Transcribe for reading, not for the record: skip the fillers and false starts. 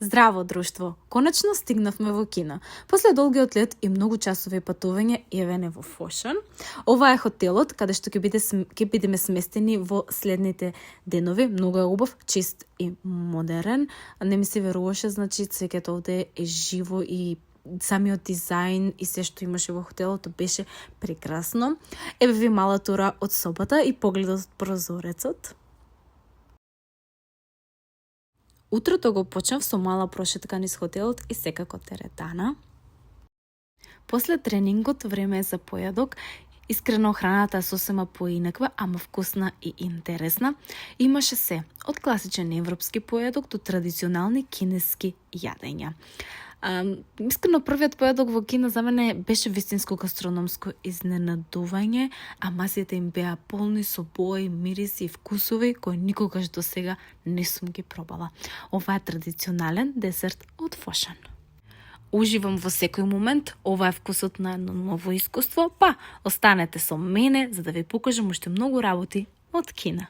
Здраво друштво, конечно стигнавме во Кина. После долгиот лет и многу часови патување, евене во Фошан. Ова е хотелот каде што ќе бидеме сместени во следните денови. Многу е убав, чист и модерен. Не ми се веруваше, значи сеќето овде е живо и самиот дизајн и се што имаше во хотелот беше прекрасно. Еве ви мала тура од собата и погледот од прозорецот. Утрото го почнав со мала прошетка низ хотелот и секако теретана. После тренингот време е за појадок. Искрено храната сосема поинаква, ама вкусна и интересна. Имаше се, од класичен европски појадок до традиционални кинески јадења. Искрено првиот појадок во Кина за мене беше вистинско гастрономско изненадување, а масите им беа полни со бои, мириси и вкусови кои никогаш до сега не сум ги пробала. Ова е традиционален десерт од Фошан. Уживам во секој момент, ова е вкусот на едно ново искуство, па останете со мене за да ви покажам уште многу работи од Кина.